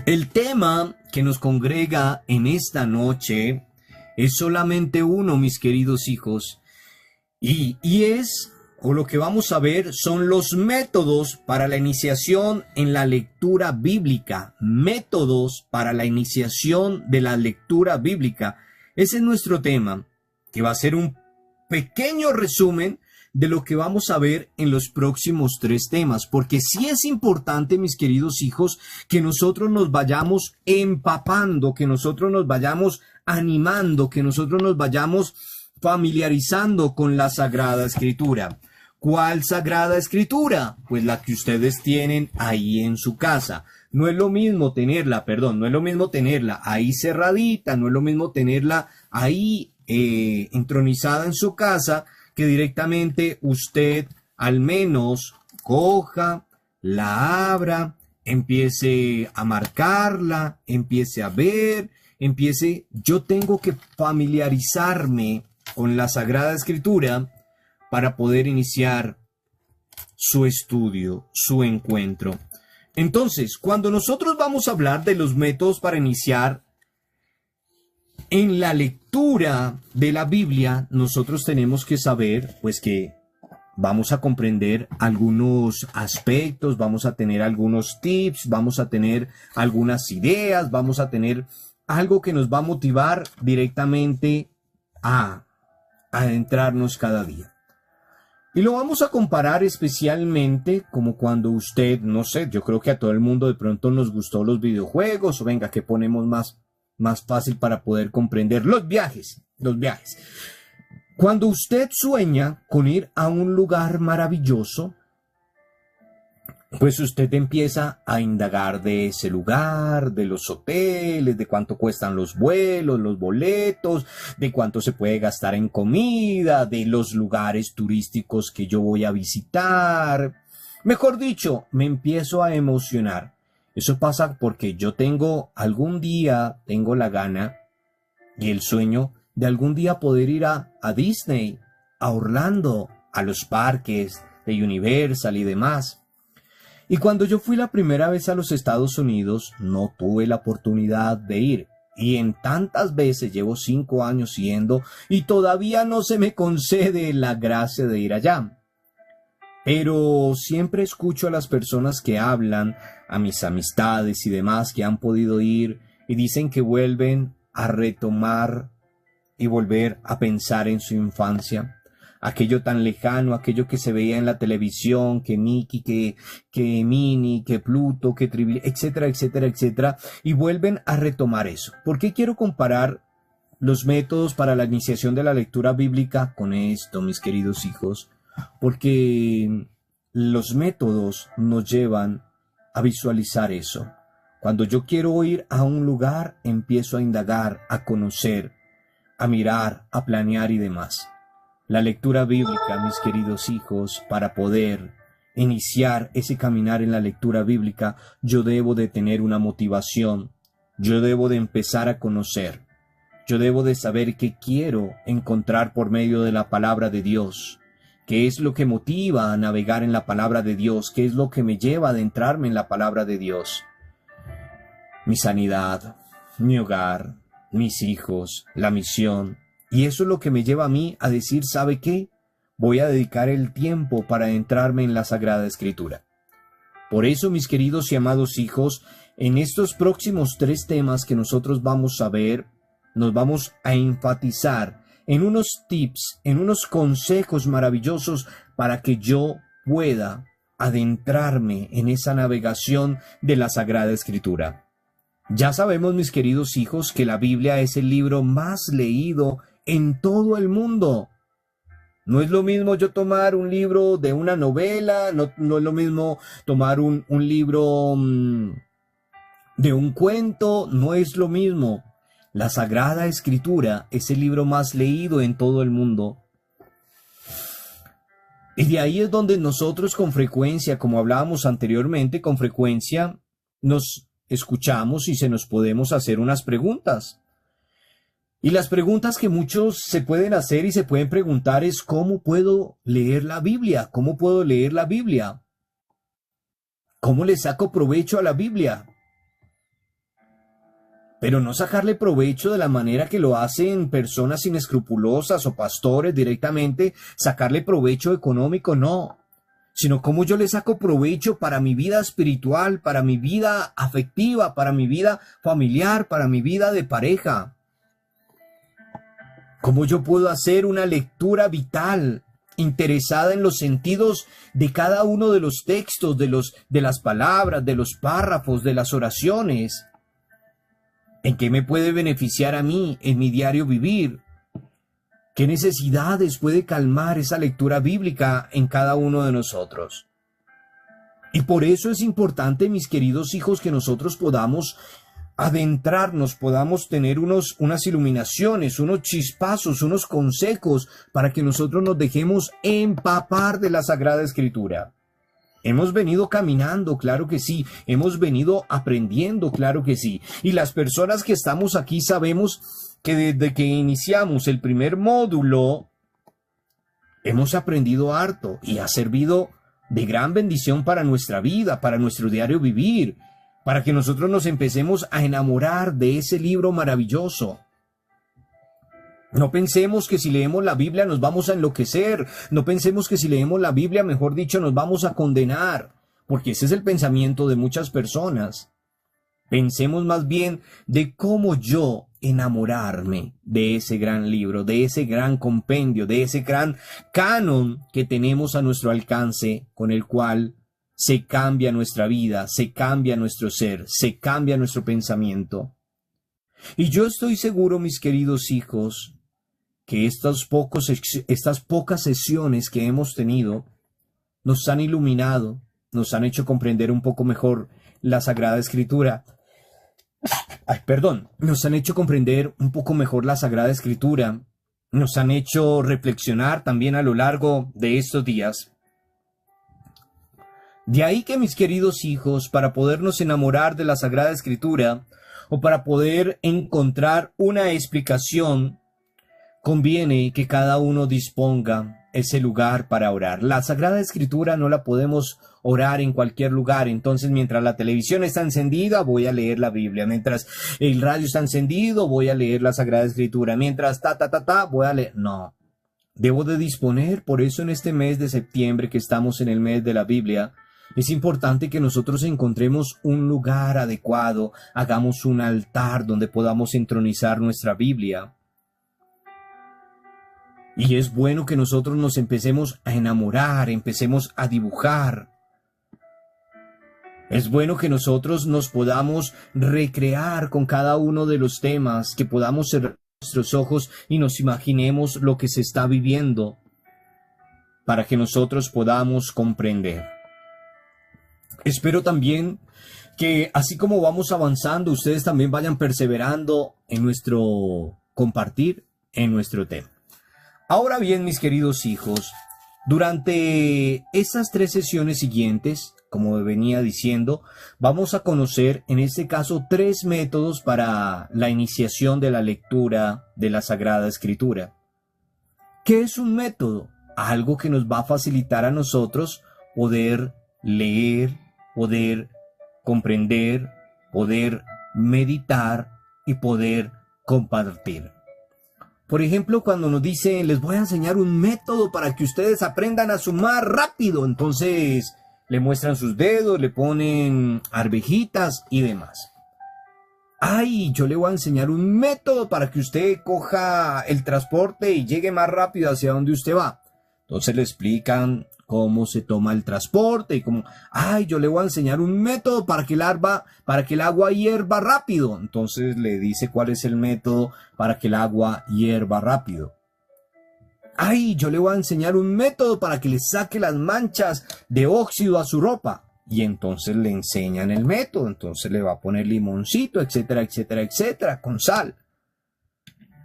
El tema que nos congrega en esta noche es solamente uno, mis queridos hijos, o lo que vamos a ver, son los métodos para la iniciación en la lectura bíblica. Métodos para la iniciación de la lectura bíblica. Ese es nuestro tema, que va a ser un pequeño resumen de lo que vamos a ver en los próximos 3 temas, porque sí es importante, mis queridos hijos, que nosotros nos vayamos empapando, que nosotros nos vayamos animando, que nosotros nos vayamos familiarizando con la Sagrada Escritura. ¿Cuál Sagrada Escritura? Pues la que ustedes tienen ahí en su casa. No es lo mismo tenerla ahí cerradita, no es lo mismo tenerla ahí entronizada en su casa, que directamente usted al menos coja, la abra, empiece a marcarla, empiece a ver, yo tengo que familiarizarme con la Sagrada Escritura para poder iniciar su estudio, su encuentro. Entonces, cuando nosotros vamos a hablar de los métodos para iniciar en la lectura de la Biblia, nosotros tenemos que saber, pues, que vamos a comprender algunos aspectos, vamos a tener algunos tips, vamos a tener algunas ideas, vamos a tener algo que nos va a motivar directamente a adentrarnos cada día. Y lo vamos a comparar especialmente como cuando usted, no sé, yo creo que a todo el mundo de pronto nos gustó los videojuegos, o venga, que ponemos más fácil para poder comprender los viajes. Cuando usted sueña con ir a un lugar maravilloso, pues usted empieza a indagar de ese lugar, de los hoteles, de cuánto cuestan los vuelos, los boletos, de cuánto se puede gastar en comida, de los lugares turísticos que yo voy a visitar. Mejor dicho, me empiezo a emocionar. Eso pasa porque yo algún día tengo la gana y el sueño de algún día poder ir a Disney, a Orlando, a los parques de Universal y demás. Y cuando yo fui la primera vez a los Estados Unidos, no tuve la oportunidad de ir. Y en tantas veces, llevo 5 años yendo, y todavía no se me concede la gracia de ir allá. Pero siempre escucho a las personas que hablan, a mis amistades y demás que han podido ir, y dicen que vuelven a retomar y volver a pensar en su infancia. Aquello tan lejano, aquello que se veía en la televisión, que Mickey, que Minnie, que Pluto, que Trivi, etcétera, etcétera, etcétera, y vuelven a retomar eso. ¿Por qué quiero comparar los métodos para la iniciación de la lectura bíblica con esto, mis queridos hijos? Porque los métodos nos llevan a visualizar eso. Cuando yo quiero ir a un lugar, empiezo a indagar, a conocer, a mirar, a planear y demás. La lectura bíblica, mis queridos hijos, para poder iniciar ese caminar en la lectura bíblica, yo debo de tener una motivación, yo debo de empezar a conocer, yo debo de saber qué quiero encontrar por medio de la palabra de Dios, qué es lo que motiva a navegar en la palabra de Dios, qué es lo que me lleva a adentrarme en la palabra de Dios. Mi sanidad, mi hogar, mis hijos, la misión. Y eso es lo que me lleva a mí a decir, ¿sabe qué? Voy a dedicar el tiempo para adentrarme en la Sagrada Escritura. Por eso, mis queridos y amados hijos, en estos próximos 3 temas que nosotros vamos a ver, nos vamos a enfatizar en unos tips, en unos consejos maravillosos para que yo pueda adentrarme en esa navegación de la Sagrada Escritura. Ya sabemos, mis queridos hijos, que la Biblia es el libro más leído en todo el mundo. No es lo mismo yo tomar un libro de una novela, no es lo mismo tomar un libro de un cuento, no es lo mismo. La Sagrada Escritura es el libro más leído en todo el mundo. Y de ahí es donde nosotros con frecuencia, como hablábamos anteriormente, con frecuencia nos escuchamos y se nos podemos hacer unas preguntas. Y las preguntas que muchos se pueden hacer y se pueden preguntar es ¿cómo puedo leer la Biblia? ¿Cómo puedo leer la Biblia? ¿Cómo le saco provecho a la Biblia? pero no sacarle provecho de la manera que lo hacen personas inescrupulosas o pastores directamente, sacarle provecho económico, no, sino cómo yo le saco provecho para mi vida espiritual, para mi vida afectiva, para mi vida familiar, para mi vida de pareja. Cómo yo puedo hacer una lectura vital, interesada en los sentidos de cada uno de los textos, de las palabras, de los párrafos, de las oraciones. ¿En qué me puede beneficiar a mí en mi diario vivir? ¿Qué necesidades puede calmar esa lectura bíblica en cada uno de nosotros? Y por eso es importante, mis queridos hijos, que nosotros podamos adentrarnos, podamos tener unas iluminaciones, unos chispazos, unos consejos para que nosotros nos dejemos empapar de la Sagrada Escritura. Hemos venido caminando, claro que sí. Hemos venido aprendiendo, claro que sí. Y las personas que estamos aquí sabemos que desde que iniciamos el primer módulo, hemos aprendido harto y ha servido de gran bendición para nuestra vida, para nuestro diario vivir, para que nosotros nos empecemos a enamorar de ese libro maravilloso. No pensemos que si leemos la Biblia nos vamos a enloquecer. No pensemos que si leemos la Biblia, mejor dicho, nos vamos a condenar, porque ese es el pensamiento de muchas personas. Pensemos más bien de cómo yo enamorarme de ese gran libro, de ese gran compendio, de ese gran canon que tenemos a nuestro alcance, con el cual se cambia nuestra vida, se cambia nuestro ser, se cambia nuestro pensamiento. Y yo estoy seguro, mis queridos hijos, que estas pocas sesiones que hemos tenido nos han iluminado, nos han hecho comprender un poco mejor la Sagrada Escritura. Nos han hecho comprender un poco mejor la Sagrada Escritura, nos han hecho reflexionar también a lo largo de estos días. De ahí que, mis queridos hijos, para podernos enamorar de la Sagrada Escritura o para poder encontrar una explicación, conviene que cada uno disponga ese lugar para orar. La Sagrada Escritura no la podemos orar en cualquier lugar. Entonces, mientras la televisión está encendida, voy a leer la Biblia. Mientras el radio está encendido, voy a leer la Sagrada Escritura. Mientras voy a leer. No. Debo de disponer. Por eso en este mes de septiembre, que estamos en el mes de la Biblia, es importante que nosotros encontremos un lugar adecuado, hagamos un altar donde podamos entronizar nuestra Biblia. Y es bueno que nosotros nos empecemos a enamorar, empecemos a dibujar. Es bueno que nosotros nos podamos recrear con cada uno de los temas, que podamos cerrar nuestros ojos y nos imaginemos lo que se está viviendo, para que nosotros podamos comprender. Espero también que, así como vamos avanzando, ustedes también vayan perseverando en nuestro compartir, en nuestro tema. Ahora bien, mis queridos hijos, durante estas 3 sesiones siguientes, como venía diciendo, vamos a conocer en este caso 3 métodos para la iniciación de la lectura de la Sagrada Escritura. ¿Qué es un método? Algo que nos va a facilitar a nosotros poder leer, poder comprender, poder meditar y poder compartir. Por ejemplo, cuando nos dicen, les voy a enseñar un método para que ustedes aprendan a sumar rápido, entonces le muestran sus dedos, le ponen arvejitas y demás. Ay, yo le voy a enseñar un método para que usted coja el transporte y llegue más rápido hacia donde usted va. Entonces le explican cómo se toma el transporte y cómo, ay, yo le voy a enseñar un método para que el agua hierva rápido. Entonces le dice cuál es el método para que el agua hierva rápido. Ay, yo le voy a enseñar un método para que le saque las manchas de óxido a su ropa. Y entonces le enseñan el método, entonces le va a poner limoncito, etcétera, etcétera, etcétera, con sal.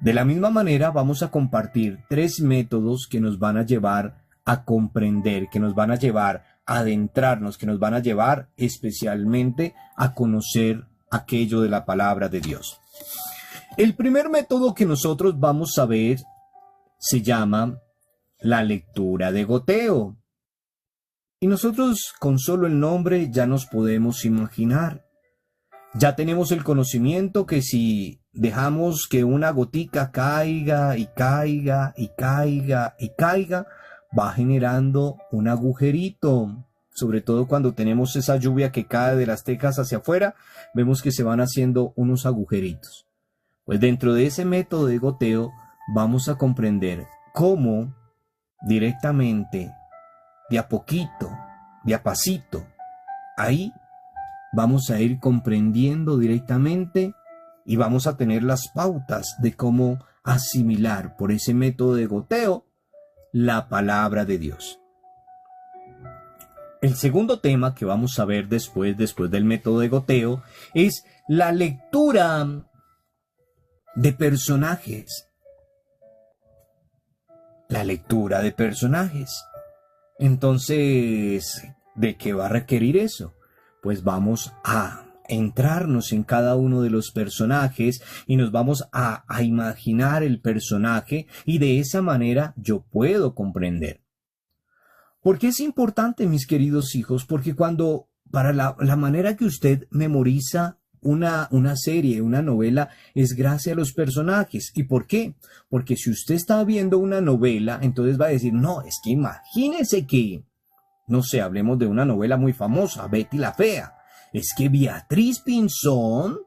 De la misma manera vamos a compartir 3 métodos que nos van a llevar a comprender, que nos van a llevar a adentrarnos, que nos van a llevar especialmente a conocer aquello de la palabra de Dios. El primer método que nosotros vamos a ver se llama la lectura de goteo. Y nosotros con solo el nombre ya nos podemos imaginar. Ya tenemos el conocimiento que si dejamos que una gotica caiga y caiga y caiga y caiga, va generando un agujerito. Sobre todo cuando tenemos esa lluvia que cae de las tejas hacia afuera, vemos que se van haciendo unos agujeritos. Pues dentro de ese método de goteo vamos a comprender cómo directamente, de a poquito, de a pasito, ahí vamos a ir comprendiendo directamente y vamos a tener las pautas de cómo asimilar por ese método de goteo la palabra de Dios. El segundo tema que vamos a ver después del método de goteo es la lectura de personajes. La lectura de personajes. Entonces, ¿de qué va a requerir eso? Pues vamos a entrarnos en cada uno de los personajes y nos vamos a imaginar el personaje y de esa manera yo puedo comprender. ¿Por qué es importante, mis queridos hijos? Porque para la manera que usted memoriza una serie, una novela, es gracias a los personajes. ¿Y por qué? Porque si usted está viendo una novela, entonces va a decir, no, es que imagínese que, no sé, hablemos de una novela muy famosa, Betty la Fea. Es que Beatriz Pinzón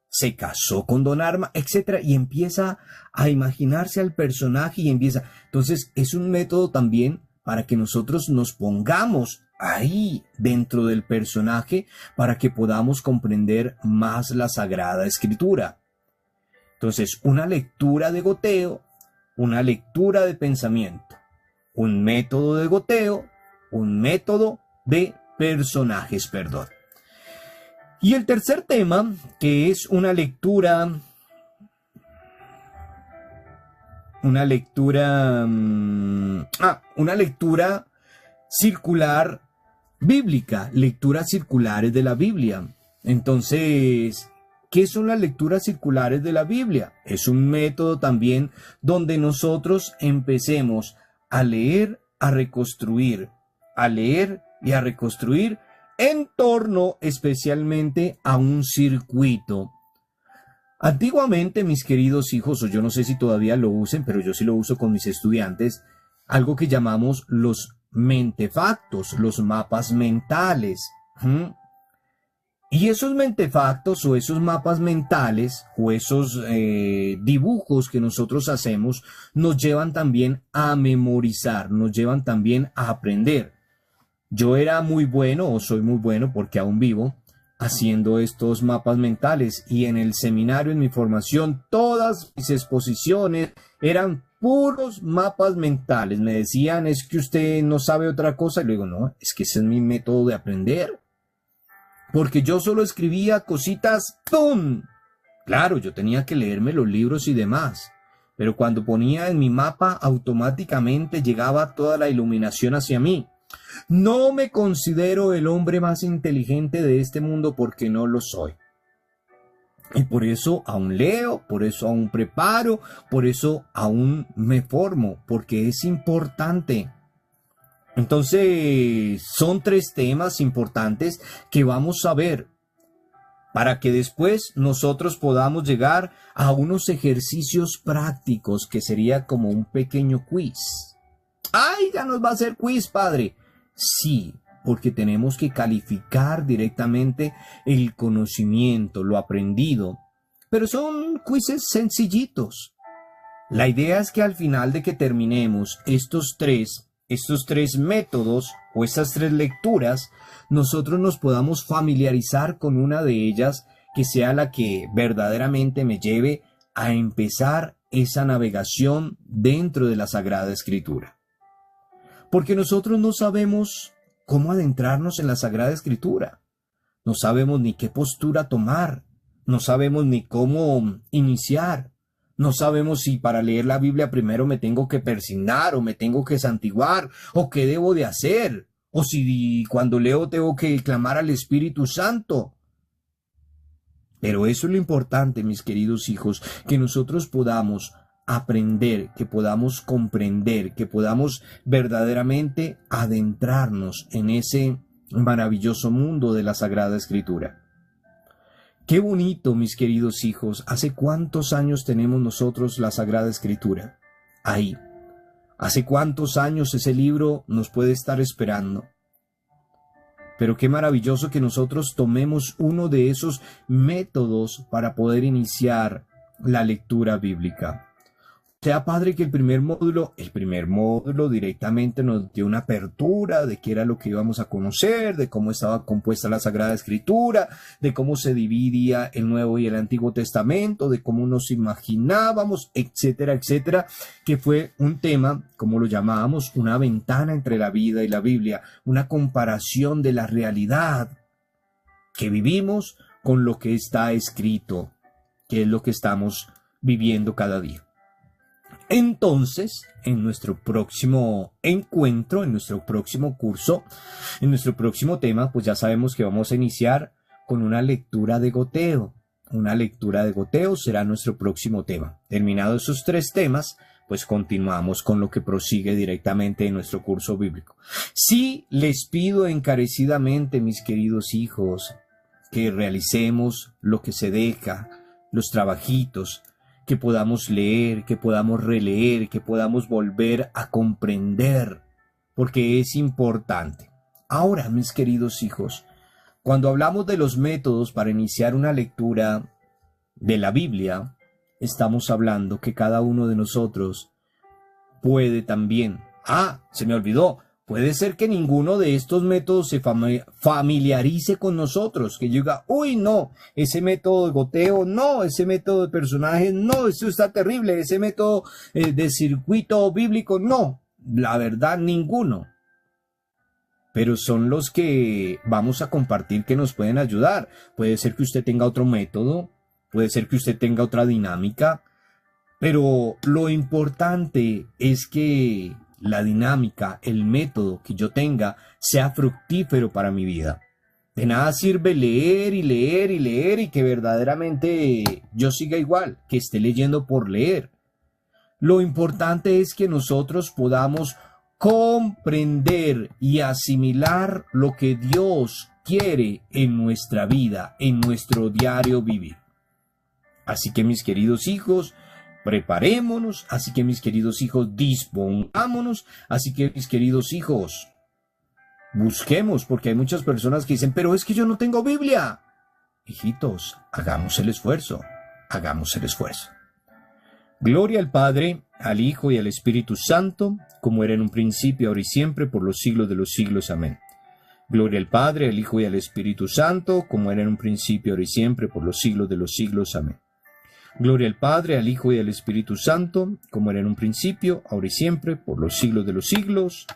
se casó con Don Arma, etc. Y empieza a imaginarse al personaje y empieza. Entonces, es un método también para que nosotros nos pongamos ahí dentro del personaje para que podamos comprender más la Sagrada Escritura. Entonces, una lectura de goteo, una lectura de pensamiento, un método de goteo, un método de personajes, perdón. Y el tercer tema, que es una lectura circular bíblica, lecturas circulares de la Biblia. Entonces, ¿qué son las lecturas circulares de la Biblia? Es un método también donde nosotros empecemos a leer, a reconstruir, a leer y a reconstruir en torno especialmente a un circuito. Antiguamente, mis queridos hijos, o yo no sé si todavía lo usen, pero yo sí lo uso con mis estudiantes, algo que llamamos los mentefactos, los mapas mentales. Y esos mentefactos o esos mapas mentales o esos dibujos que nosotros hacemos nos llevan también a memorizar, nos llevan también a aprender. Yo era muy bueno o soy muy bueno porque aún vivo haciendo estos mapas mentales y en el seminario, en mi formación, todas mis exposiciones eran puros mapas mentales. Me decían, es que usted no sabe otra cosa. Y le digo, no, es que ese es mi método de aprender. Porque yo solo escribía cositas, ¡pum! Claro, yo tenía que leerme los libros y demás. Pero cuando ponía en mi mapa, automáticamente llegaba toda la iluminación hacia mí. No me considero el hombre más inteligente de este mundo porque no lo soy. Y por eso aún leo, por eso aún preparo, por eso aún me formo, porque es importante. Entonces, son 3 temas importantes que vamos a ver para que después nosotros podamos llegar a unos ejercicios prácticos que sería como un pequeño quiz. ¡Ay, ya nos va a hacer quiz, padre! Sí, porque tenemos que calificar directamente el conocimiento, lo aprendido. Pero son quizzes sencillitos. La idea es que al final de que terminemos estos tres métodos o estas 3 lecturas, nosotros nos podamos familiarizar con una de ellas que sea la que verdaderamente me lleve a empezar esa navegación dentro de la Sagrada Escritura. Porque nosotros no sabemos cómo adentrarnos en la Sagrada Escritura. No sabemos ni qué postura tomar. No sabemos ni cómo iniciar. No sabemos si para leer la Biblia primero me tengo que persignar o me tengo que santiguar o qué debo de hacer. O si cuando leo tengo que clamar al Espíritu Santo. Pero eso es lo importante, mis queridos hijos, que nosotros podamos aprender, que podamos comprender, que podamos verdaderamente adentrarnos en ese maravilloso mundo de la Sagrada Escritura. Qué bonito, mis queridos hijos. ¿Hace cuántos años tenemos nosotros la Sagrada Escritura? Ahí. ¿Hace cuántos años ese libro nos puede estar esperando? Pero qué maravilloso que nosotros tomemos uno de esos métodos para poder iniciar la lectura bíblica. Sea, Padre, que el primer módulo directamente nos dio una apertura de qué era lo que íbamos a conocer, de cómo estaba compuesta la Sagrada Escritura, de cómo se dividía el Nuevo y el Antiguo Testamento, de cómo nos imaginábamos, etcétera, etcétera, que fue un tema, como lo llamábamos, una ventana entre la vida y la Biblia, una comparación de la realidad que vivimos con lo que está escrito, que es lo que estamos viviendo cada día. Entonces, en nuestro próximo encuentro, en nuestro próximo curso, en nuestro próximo tema, pues ya sabemos que vamos a iniciar con una lectura de goteo. Una lectura de goteo será nuestro próximo tema. Terminados esos 3 temas, pues continuamos con lo que prosigue directamente en nuestro curso bíblico. Sí, les pido encarecidamente, mis queridos hijos, que realicemos lo que se deja, los trabajitos, que podamos leer, que podamos releer, que podamos volver a comprender, porque es importante. Ahora, mis queridos hijos, cuando hablamos de los métodos para iniciar una lectura de la Biblia, estamos hablando que cada uno de nosotros puede también. Se me olvidó. Puede ser que ninguno de estos métodos se familiarice con nosotros, que diga, uy, no, ese método de goteo, no, ese método de personajes, no, eso está terrible, ese método de circuito bíblico, no, la verdad, ninguno. Pero son los que vamos a compartir que nos pueden ayudar. Puede ser que usted tenga otro método, puede ser que usted tenga otra dinámica, pero lo importante es que la dinámica, el método que yo tenga sea fructífero para mi vida. De nada sirve leer y leer y leer y que verdaderamente yo siga igual, que esté leyendo por leer. Lo importante es que nosotros podamos comprender y asimilar lo que Dios quiere en nuestra vida, en nuestro diario vivir. Así que, mis queridos hijos, preparémonos, así que mis queridos hijos, dispongámonos, así que mis queridos hijos, busquemos, porque hay muchas personas que dicen, pero es que yo no tengo Biblia. Hijitos, hagamos el esfuerzo, hagamos el esfuerzo. Gloria al Padre, al Hijo y al Espíritu Santo, como era en un principio, ahora y siempre, por los siglos de los siglos. Amén. Gloria al Padre, al Hijo y al Espíritu Santo, como era en un principio, ahora y siempre, por los siglos de los siglos. Amén. Gloria al Padre, al Hijo y al Espíritu Santo, como era en un principio, ahora y siempre, por los siglos de los siglos.